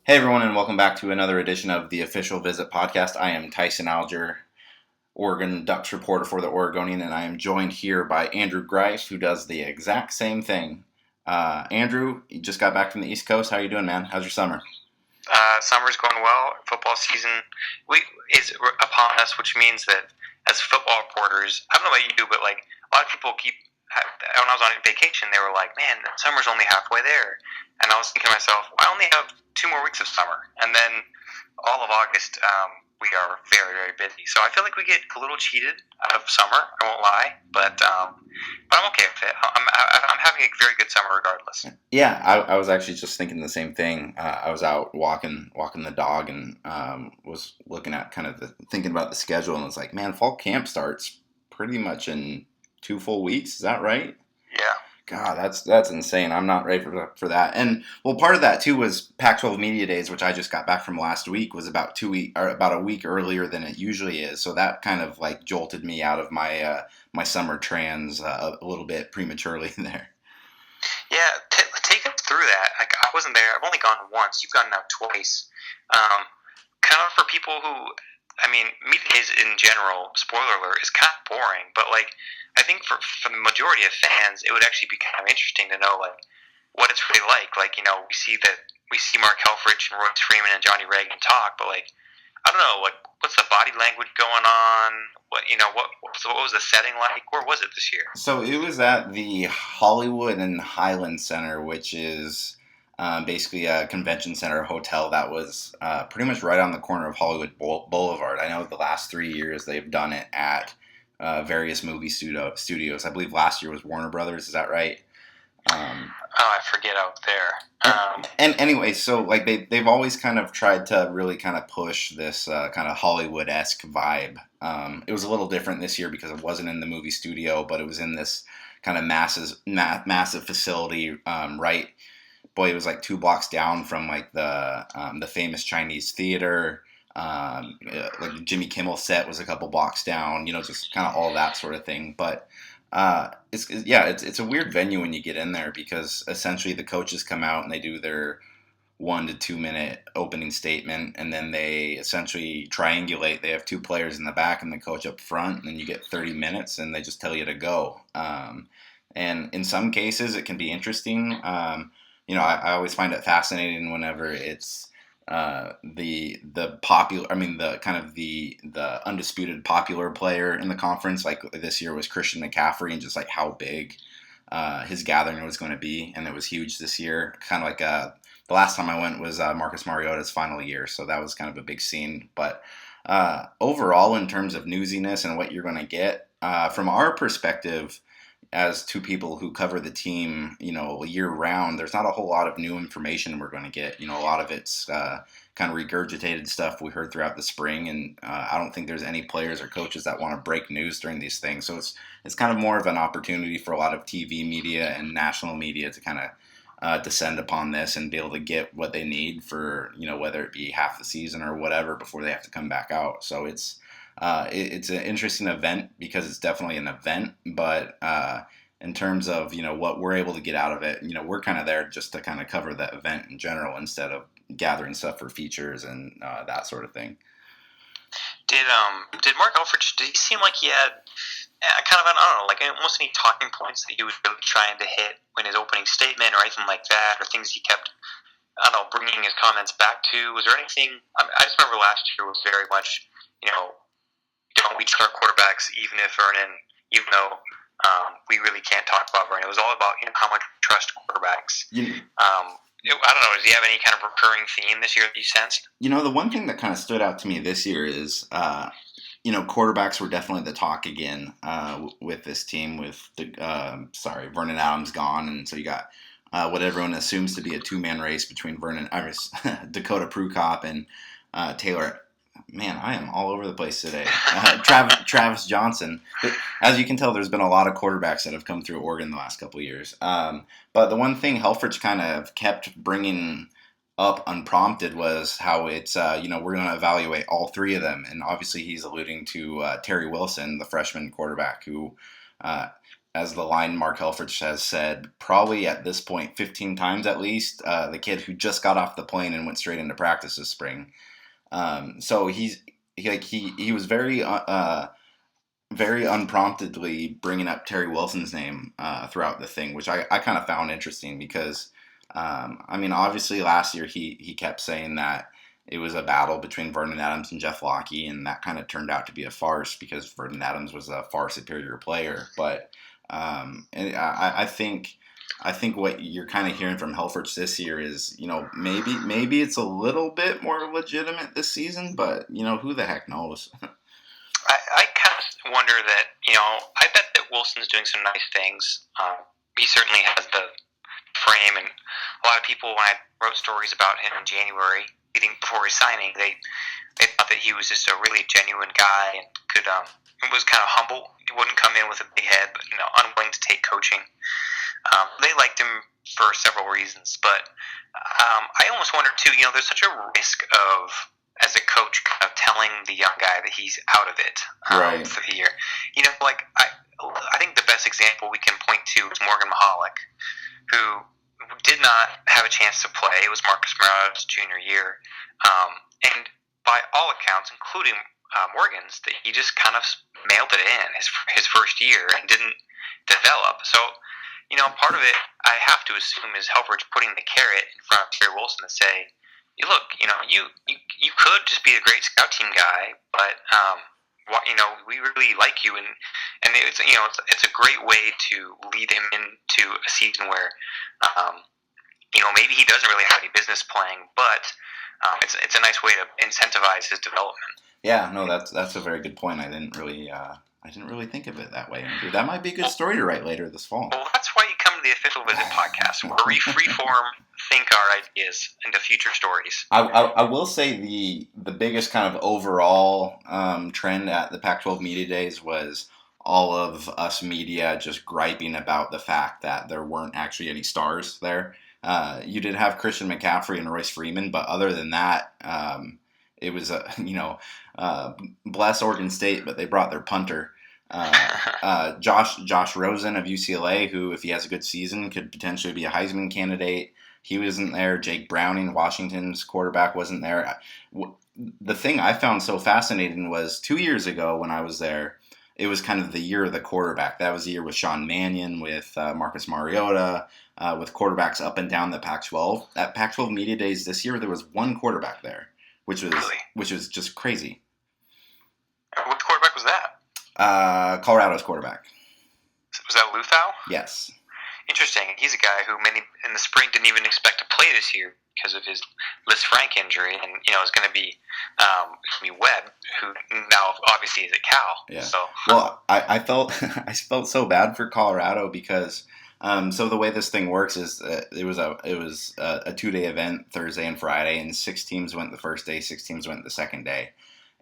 Hey everyone, and welcome back to another edition of the Official Visit podcast. I am Tyson, Alger, Oregon Ducks reporter for the Oregonian, and I am joined here by Andrew Greif, who does the exact same thing. Andrew, you just got back from the East Coast. How you doing, man? How's your summer? Summer's going well. Football season is upon us, which means that as football reporters, I don't know about you, but like a lot of people when I was on vacation, they were like, "Man, summer's only halfway there," and I was thinking to myself, "I only have 2 more weeks of summer, and then all of August, we are very, very busy." So I feel like we get a little cheated out of summer. I won't lie, but I'm okay with it. I'm having a very good summer regardless. Yeah, I was actually just thinking the same thing. I was out walking the dog, and was looking at thinking about the schedule, and was like, man, fall camp starts pretty much in 2 full weeks. Is that right? Yeah. God, that's insane. I'm not ready for that. And well, part of that too was Pac-12 Media Days, which I just got back from last week, was about a week earlier than it usually is. So that kind of like jolted me out of my my summer trans a little bit prematurely there. Yeah, take us through that. Like, I wasn't there. I've only gone once. You've gone now twice. Kind of for people who, media days in general, spoiler alert, is kind of boring. But like, I think for the majority of fans, it would actually be kind of interesting to know like what it's really like. Like, we see Mark Helfrich and Royce Freeman and Johnny Reagan talk, but like, I don't know, like, what's the body language going on? What was the setting like? Where was it this year? So it was at the Hollywood and Highland Center, which is basically a convention center hotel that was pretty much right on the corner of Hollywood Boulevard. I know the last 3 years they've done it at various movie studios. I believe last year was Warner Brothers. Is that right? I forget out there. And anyway, so like they've always kind of tried to really kind of push this kind of Hollywood-esque vibe. It was a little different this year because it wasn't in the movie studio, but it was in this kind of massive facility. Right, boy, it was like 2 blocks down from like the famous Chinese theater. Like the Jimmy Kimmel set was a couple blocks down. Just kind of all that sort of thing, but. It's a weird venue when you get in there because essentially the coaches come out and they do their 1 to 2 minute opening statement, and then they essentially triangulate. They have 2 players in the back and the coach up front, and then you get 30 minutes and they just tell you to go. And in some cases it can be interesting. I always find it fascinating whenever it's the popular, the undisputed popular player in the conference. Like this year was Christian McCaffrey, and just like how big his gathering was going to be, and it was huge this year. Kind of like the last time I went was Marcus Mariota's final year, so that was kind of a big scene. But overall, in terms of newsiness and what you're going to get from our perspective, as 2 people who cover the team, year round, there's not a whole lot of new information we're going to get. A lot of it's kind of regurgitated stuff we heard throughout the spring, and I don't think there's any players or coaches that want to break news during these things. So it's kind of more of an opportunity for a lot of TV media and national media to kind of descend upon this and be able to get what they need for, whether it be half the season or whatever before they have to come back out. So it's an interesting event because it's definitely an event, but in terms of what we're able to get out of it, we're kind of there just to kind of cover the event in general instead of gathering stuff for features and that sort of thing. Did Mark Helfrich? Did he seem like he had kind of I don't know, like almost any talking points that he was really trying to hit in his opening statement or anything like that, or things he kept bringing his comments back to? Was there anything? I just remember last year was very much don't we trust our quarterbacks even though we really can't talk about Vernon. It was all about how much we trust quarterbacks. I don't know. Does he have any kind of recurring theme this year that you sensed? The one thing that kind of stood out to me this year is, quarterbacks were definitely the talk again with this team. With Vernon Adams gone, and so you got what everyone assumes to be a 2-man race between Dakota Prukop and Taylor. Man, I am all over the place today. Travis Johnson. But as you can tell, there's been a lot of quarterbacks that have come through Oregon the last couple of years. But the one thing Helfrich kind of kept bringing up unprompted was how it's, we're going to evaluate all 3 of them. And obviously he's alluding to Terry Wilson, the freshman quarterback, who as the line Mark Helfrich has said, probably at this point 15 times at least, the kid who just got off the plane and went straight into practice this spring. So he was very unpromptedly bringing up Terry Wilson's name throughout the thing, which I kind of found interesting because, I mean, obviously last year he kept saying that it was a battle between Vernon Adams and Jeff Locke, and that kind of turned out to be a farce because Vernon Adams was a far superior player. But and I think what you're kind of hearing from Helfrich this year is, maybe it's a little bit more legitimate this season, but who the heck knows? I kind of wonder that, I bet that Wilson's doing some nice things. He certainly has the frame, and a lot of people, when I wrote stories about him in January, before his signing, they thought that he was just a really genuine guy and was kind of humble. He wouldn't come in with a big head, but unwilling to take coaching. They liked him for several reasons, but I almost wonder too. There's such a risk of, as a coach, kind of telling the young guy that he's out of it Right. for the year. I think the best example we can point to is Morgan Mahalik, who did not have a chance to play. It was Marcus Mariot's junior year, and by all accounts, including Morgan's, that he just kind of mailed it in his first year and didn't develop. So, part of it I have to assume is Helfrich putting the carrot in front of Terry Wilson to say, look, you could just be a great scout team guy, but we really like you, and it's a great way to lead him into a season where maybe he doesn't really have any business playing, but it's a nice way to incentivize his development. Yeah, no, that's a very good point. I didn't really think of it that way, Andrew. That might be a good story to write later this fall. Well, that's why you come to the Official Visit podcast, where we freeform think our ideas into future stories. I will say the biggest kind of overall trend at the Pac-12 Media Days was all of us media just griping about the fact that there weren't actually any stars there. You did have Christian McCaffrey and Royce Freeman, but other than that, it was bless Oregon State, but they brought their punter. Josh Rosen of UCLA, who, if he has a good season, could potentially be a Heisman candidate. He wasn't there. Jake Browning, Washington's quarterback, wasn't there. The thing I found so fascinating was 2 years ago when I was there, it was kind of the year of the quarterback. That was the year with Sean Mannion, with Marcus Mariota, with quarterbacks up and down the Pac-12. At Pac-12 Media Days this year, there was one quarterback there, which was just crazy. Which quarterback was that? Colorado's quarterback. Was that Luthau? Yes. Interesting. He's a guy who many in the spring didn't even expect to play this year because of his Liz Frank injury, and is going to be Webb, who now obviously is at Cal. Yeah. So, well, I felt I felt so bad for Colorado because so the way this thing works is it was a 2-day event, Thursday and Friday, and 6 teams went the first day, 6 teams went the second day.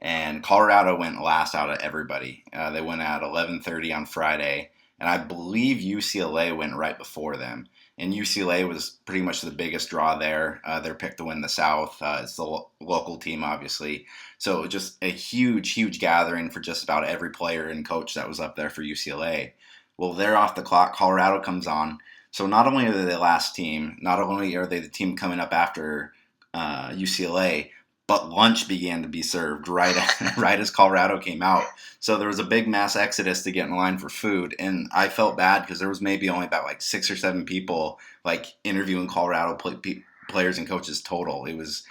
And Colorado went last out of everybody. They went at 11:30 on Friday, and I believe UCLA went right before them. And UCLA was pretty much the biggest draw there. They're picked to win the South. It's the local team, obviously. So just a huge, huge gathering for just about every player and coach that was up there for UCLA. Well, they're off the clock. Colorado comes on. So not only are they the last team, not only are they the team coming up after UCLA, but lunch began to be served right as Colorado came out. So there was a big mass exodus to get in line for food, and I felt bad because there was maybe only about 6 or 7 people interviewing Colorado players and coaches total. It was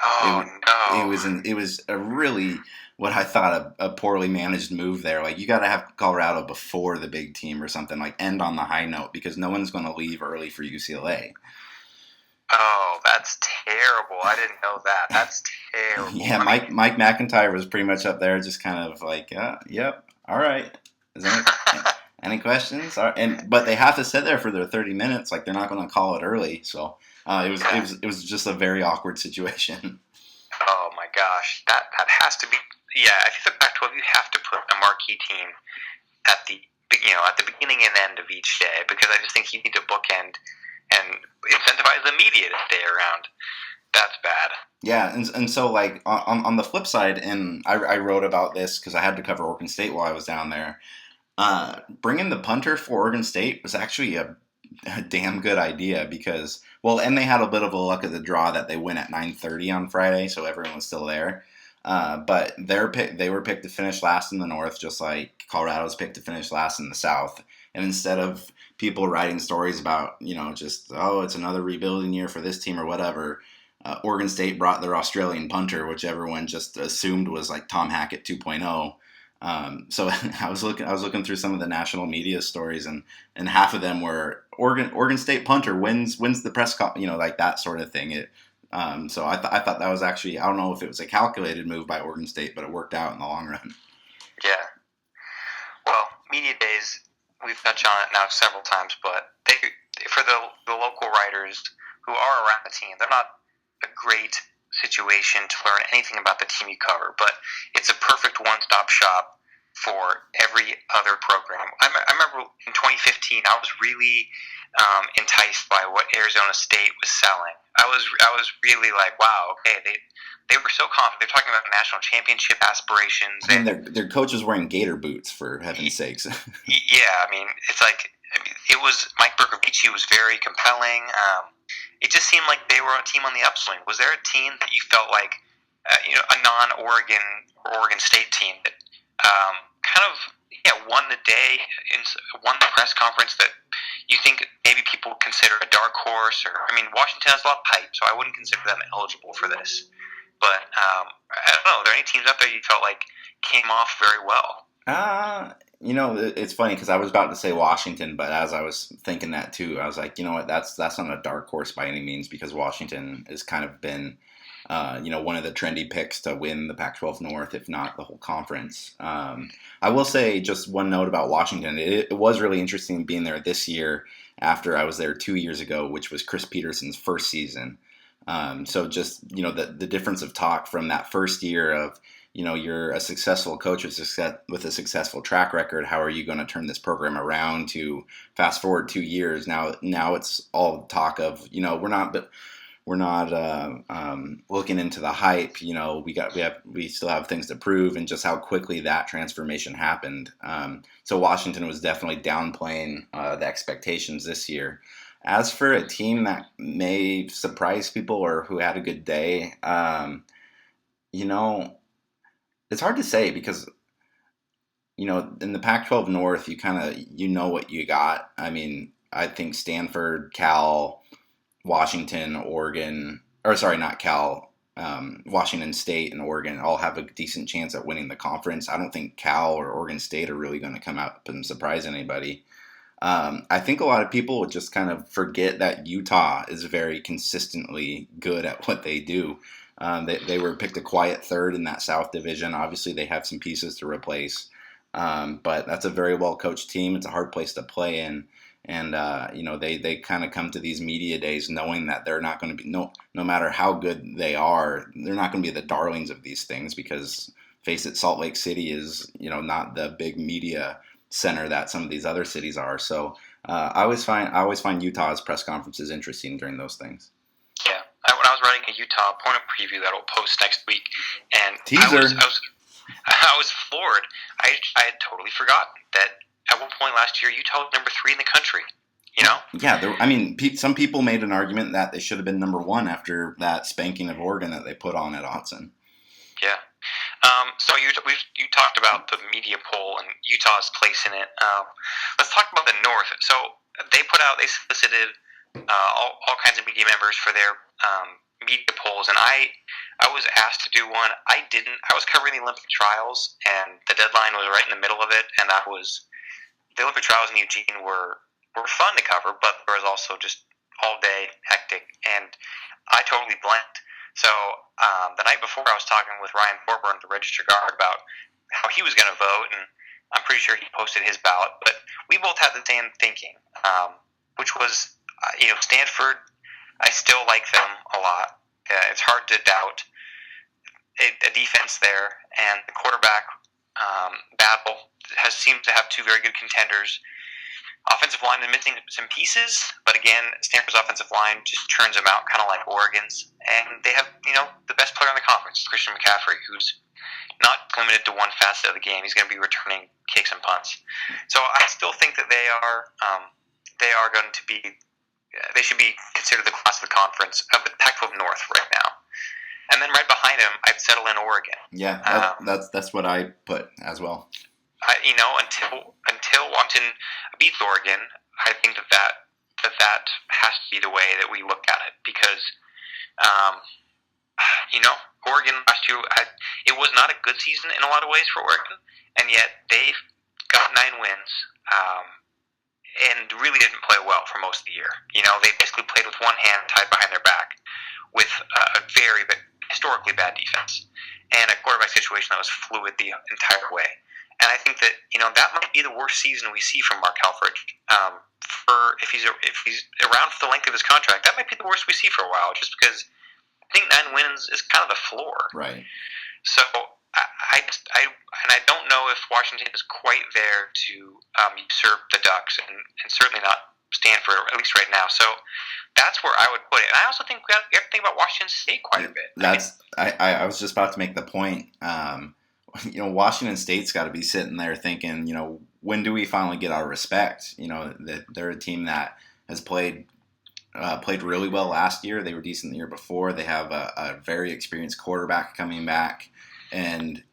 a really, what I thought, a poorly managed move there. You got to have Colorado before the big team or something, end on the high note, because no one's going to leave early for UCLA. Oh, that's terrible. I didn't know that. That's terrible. Yeah, Mike McIntyre was pretty much up there just kind of yep, all right. Is there any questions? But they have to sit there for their 30 minutes. They're not going to call it early. So it was just a very awkward situation. Oh, my gosh. That has to be – yeah, I think the Pac-12, you have to put a marquee team at the beginning and end of each day, because I just think you need to bookend and incentivize the media to stay around. That's bad. Yeah, and so on the flip side, and I wrote about this because I had to cover Oregon State while I was down there. Bringing the punter for Oregon State was actually a damn good idea because, well, and they had a bit of a luck of the draw that they win at 9:30 on Friday, so everyone was still there. But they were picked to finish last in the North, just like Colorado was picked to finish last in the South. And instead of people writing stories about, just, oh, it's another rebuilding year for this team or whatever, Oregon State brought their Australian punter, which everyone just assumed was like Tom Hackett 2.0. So I was looking through some of the national media stories, and half of them were Oregon State punter wins the press like that sort of thing. So I thought that was actually, I don't know if it was a calculated move by Oregon State, but it worked out in the long run. Yeah. Well, media days, we've touched on it now several times, but for the local writers who are around the team, they're not a great situation to learn anything about the team you cover, but it's a perfect one-stop shop for every other program. I remember in 2015, I was really enticed by what Arizona State was selling. I was really like, wow, okay, they were so confident. They're talking about national championship aspirations. I mean, their coach was wearing gator boots, for heaven's sakes. Yeah, I mean, it's like, it was, Mike Bercovici was very compelling. It just seemed like they were a team on the upswing. Was there a team that you felt like, a non-Oregon or Oregon State team that won the day, won the press conference that you think maybe people consider a dark horse? Or, I mean, Washington has a lot of hype, so I wouldn't consider them eligible for this. But I don't know. Are there any teams out there you felt like came off very well? It's funny because I was about to say Washington, but as I was thinking that too, I was like, you know what, that's not a dark horse by any means, because Washington has kind of been, one of the trendy picks to win the Pac-12 North, if not the whole conference. I will say just one note about Washington. It was really interesting being there this year after I was there 2 years ago, which was Chris Peterson's first season. So just, the difference of talk from that first year of, you're a successful coach with a successful track record. How are you going to turn this program around? To fast forward 2 years now it's all talk of, we're not looking into the hype. We still have things to prove, and just how quickly that transformation happened. So Washington was definitely downplaying the expectations this year. As for a team that may surprise people or who had a good day, it's hard to say because, in the Pac-12 North, you kind of, what you got. I mean, I think Stanford, Cal, Washington, Oregon, or sorry, not Cal, Washington State and Oregon all have a decent chance at winning the conference. I don't think Cal or Oregon State are really going to come out and surprise anybody. I think a lot of people would just kind of forget that Utah is very consistently good at what they do. They were picked a quiet third in that South Division. Obviously, they have some pieces to replace, but that's a very well-coached team. It's a hard place to play in, and they kind of come to these media days knowing that they're not going to be, no matter how good they are, they're not going to be the darlings of these things because, face it, Salt Lake City is not the big media center that some of these other cities are. So I always find Utah's press conferences interesting during those things. Yeah, when I was writing a Utah opponent preview that will post next week, and teaser, I was floored. I had totally forgotten that at one point last year Utah was number 3 in the country. Yeah, some people made an argument that they should have been number 1 after that spanking of Oregon that they put on at Autzen. Yeah. So you talked about the media poll and Utah's place in it. Let's talk about the North. So they solicited all kinds of media members for their media polls, and I was asked to do one. I didn't. I was covering the Olympic trials, and the deadline was right in the middle of it. And the Olympic trials in Eugene were fun to cover, but there was also just all day hectic, and I totally blanked. So the night before, I was talking with Ryan Thorburn, the Register Guard, about how he was going to vote, and I'm pretty sure he posted his ballot. But we both had the same thinking, which was, Stanford, I still like them a lot. It's hard to doubt a defense there, and the quarterback battle seems to have 2 very good contenders. Offensive line is missing some pieces, but But again, Stanford's offensive line just churns them out, kind of like Oregon's, and they have the best player in the conference, Christian McCaffrey, who's not limited to one facet of the game. He's going to be returning kicks and punts. So I still think that they are going to be. They should be considered the class of the conference of the Pac-12 North right now. And then right behind him, I'd settle in Oregon. Yeah, that's what I put as well. Until Washington beats Oregon, I think that has to be the way that we look at it, because Oregon last year, it was not a good season in a lot of ways for Oregon, and yet they got 9 wins. And really didn't play well for most of the year. They basically played with one hand tied behind their back, with a very historically bad defense and a quarterback situation that was fluid the entire way. And I think that that might be the worst season we see from Mark Helfrich. If he's around for the length of his contract, that might be the worst we see for a while. Just because I think 9 wins is kind of the floor. Right. So I don't know if Washington is quite there to usurp the Ducks, and certainly not Stanford, at least right now. So that's where I would put it. And I also think we have to think about Washington State quite a bit. I was just about to make the point. Washington State's got to be sitting there thinking, when do we finally get our respect? That they're a team that has played really well last year. They were decent the year before. They have a very experienced quarterback coming back. And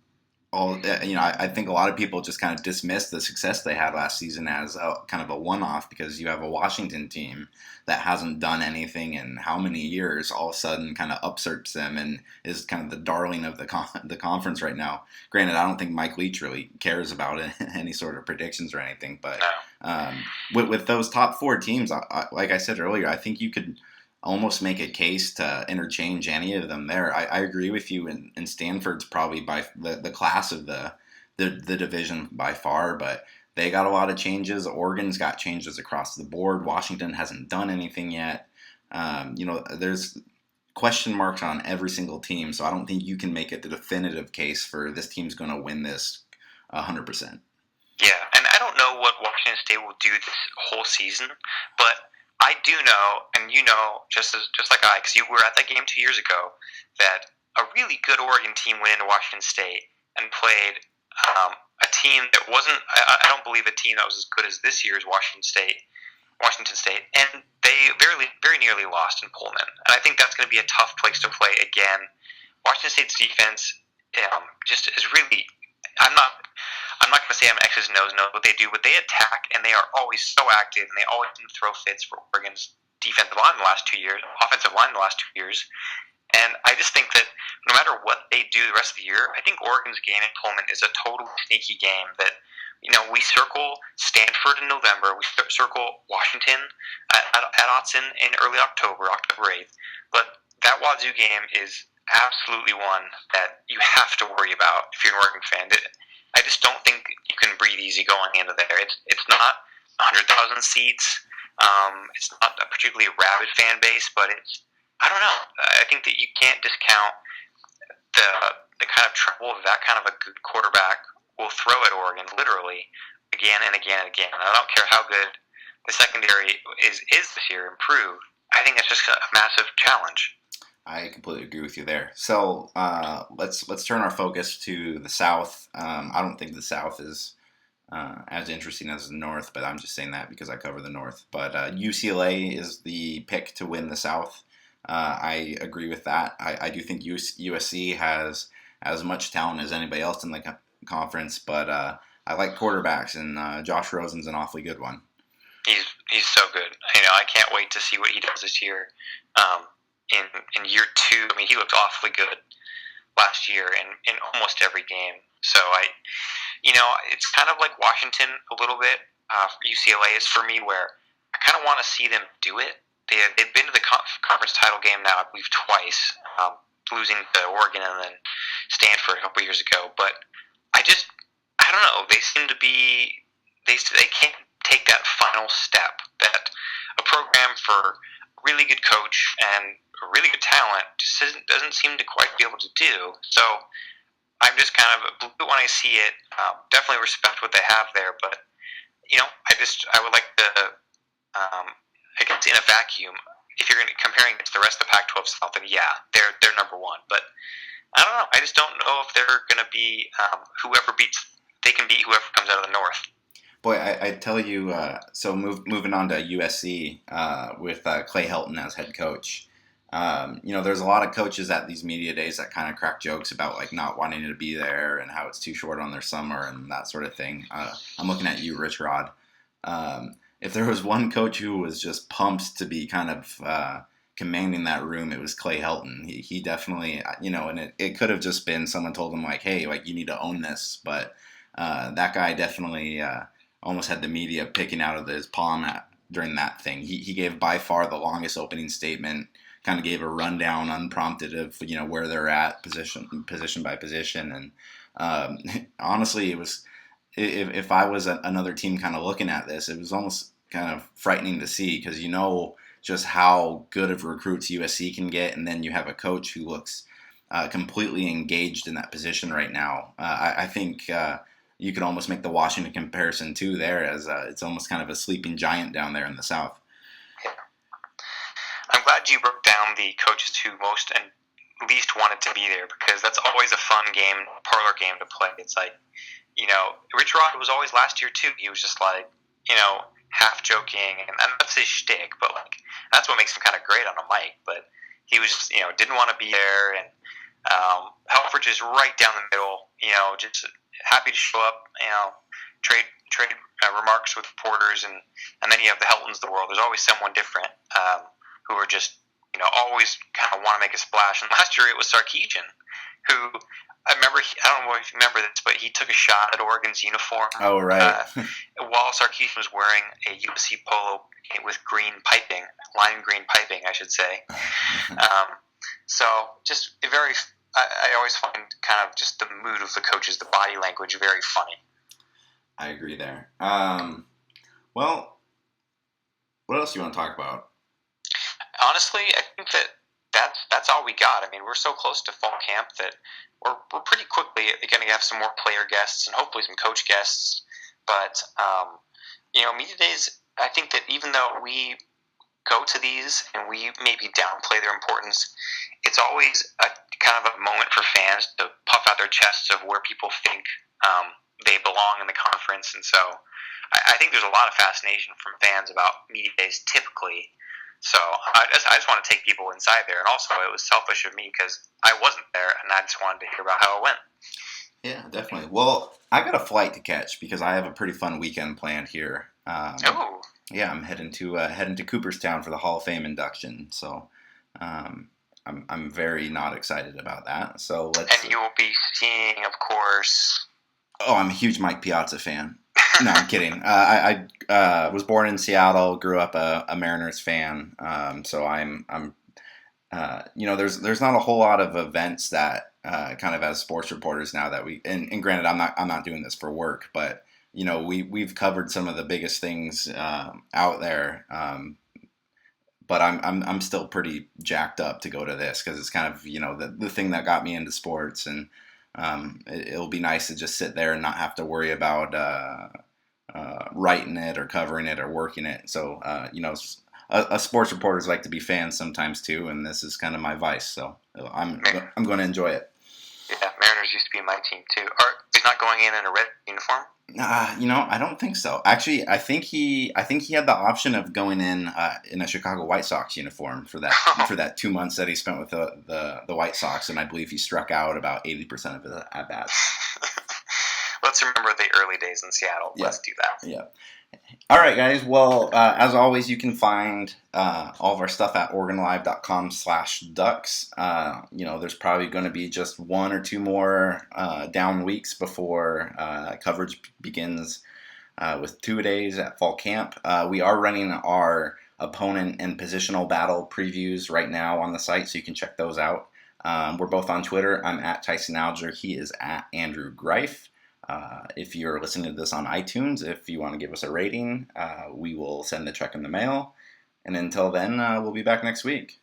I think a lot of people just kind of dismiss the success they had last season as kind of a one-off, because you have a Washington team that hasn't done anything in how many years, all of a sudden kind of upserts them and is kind of the darling of the conference right now. Granted, I don't think Mike Leach really cares about it, any sort of predictions or anything, but with those top 4 teams, like I said earlier, I think you could almost make a case to interchange any of them there. I agree with you, and Stanford's probably by the class of the division by far, but they got a lot of changes. Oregon's got changes across the board. Washington hasn't done anything yet. There's question marks on every single team, so I don't think you can make it the definitive case for this team's going to win this 100%. Yeah, and I don't know what Washington State will do this whole season, but I do know, and just like because you were at that game 2 years ago, that a really good Oregon team went into Washington State and played a team that wasn't. I don't believe a team that was as good as this year's Washington State, and they very nearly lost in Pullman. And I think that's going to be a tough place to play again. Washington State's defense just is really. I'm not going to say I'm an X's and O's know what they do, but they attack, and they are always so active, and they always can throw fits for Oregon's offensive line the last 2 years. And I just think that no matter what they do the rest of the year, I think Oregon's game in Pullman is a totally sneaky game that, we circle Stanford in November, we circle Washington at Autzen in early October 8th, but that Wazoo game is absolutely one that you have to worry about if you're an Oregon fan. I just don't think you can breathe easy going into there. It's not 100,000 seats. It's not a particularly rabid fan base, but I don't know. I think that you can't discount the kind of trouble that kind of a good quarterback will throw at Oregon, literally, again and again and again. And I don't care how good the secondary is this year, improved. I think that's just a massive challenge. I completely agree with you there. So let's turn our focus to the South. I don't think the South is as interesting as the North, but I'm just saying that because I cover the North. But UCLA is the pick to win the South. I agree with that. I do think USC has as much talent as anybody else in the conference, but I like quarterbacks, and Josh Rosen's an awfully good one. He's so good. I can't wait to see what he does this year. In year 2, I mean, he looked awfully good last year in almost every game. So it's kind of like Washington a little bit. UCLA is for me, where I kind of want to see them do it. They've been to the conference title game now, I believe, twice, losing to Oregon and then Stanford a couple years ago. But I don't know. They seem to be they can't take that final step that a program for a really good coach and a really good talent just doesn't seem to quite be able to do. So I'm just kind of blue when I see it. Definitely respect what they have there, but I would like to against vacuum, if you're going to comparing it to the rest of the Pac-12 South, then yeah, they're number one. But I don't know. I just don't know if they're going to be they can beat whoever comes out of the North. Boy, I tell you, so moving on to USC with Clay Helton as head coach. There's a lot of coaches at these media days that kind of crack jokes about like not wanting to be there and how it's too short on their summer and that sort of thing. I'm looking at you, Rich Rod. If there was one coach who was just pumped to be kind of commanding that room, it was Clay Helton. He definitely, and it could have just been someone told him like, hey, like you need to own this, but that guy definitely almost had the media picking out of his palm during that thing. He gave by far the longest opening statement, kind of gave a rundown unprompted of, where they're at position by position. And honestly, it was, if I was another team kind of looking at this, it was almost kind of frightening to see because just how good of recruits USC can get. And then you have a coach who looks completely engaged in that position right now. I think you could almost make the Washington comparison too there, as it's almost kind of a sleeping giant down there in the South. I'm glad you broke down the coaches who most and least wanted to be there, because that's always a fun game, parlor game to play. It's like, Rich Rod was always last year too. He was just like, half joking, and that's his shtick, but like that's what makes him kind of great on a mic. But he was just, didn't want to be there, and Helfrich is right down the middle, just happy to show up, trade remarks with reporters, and then you have the Heltons of the world. There's always someone different who are just, always kind of want to make a splash. And last year it was Sarkisian, who I don't know if you remember this, but he took a shot at Oregon's uniform. Oh, right. While Sarkisian was wearing a USC polo with lime green piping, I should say. So just I always find kind of just the mood of the coaches, the body language, very funny. I agree there. Well, what else do you want to talk about? Honestly, I think that's all we got. I mean, we're so close to fall camp that we're pretty quickly going to have some more player guests and hopefully some coach guests. But, media days, I think that even though we go to these and we maybe downplay their importance, it's always a kind of a moment for fans to puff out their chests of where people think they belong in the conference. And so I think there's a lot of fascination from fans about media days typically. So I just want to take people inside there. And also it was selfish of me because I wasn't there and I just wanted to hear about how it went. Yeah, definitely. Well, I got a flight to catch because I have a pretty fun weekend planned here. Yeah, I'm heading to Cooperstown for the Hall of Fame induction. So I'm very not excited about that. So let's. And you will be seeing, of course. Oh, I'm a huge Mike Piazza fan. No, I'm kidding. I was born in Seattle, grew up a Mariners fan. So I'm there's not a whole lot of events that kind of as sports reporters now that and granted I'm not doing this for work, but we've covered some of the biggest things out there. But I'm still pretty jacked up to go to this because it's kind of the thing that got me into sports, and it'll be nice to just sit there and not have to worry about writing it or covering it or working it. So us sports reporters like to be fans sometimes too, and this is kind of my vice. So I'm going to enjoy it. Yeah, Mariners used to be my team too. He's not going in a red uniform? I don't think so. Actually, I think he had the option of going in a Chicago White Sox uniform for that 2 months that he spent with the White Sox, and I believe he struck out about 80% of his at bats. Let's remember the early days in Seattle. Yeah. Let's do that. Yeah. All right, guys. Well, as always, you can find all of our stuff at OregonLive.com/ducks. There's probably going to be just one or two more down weeks before coverage begins with 2 days at fall camp. We are running our opponent and positional battle previews right now on the site, so you can check those out. We're both on Twitter. I'm at Tyson Alger. He is at Andrew Greif. If you're listening to this on iTunes, if you want to give us a rating, we will send the check in the mail. And until then, we'll be back next week.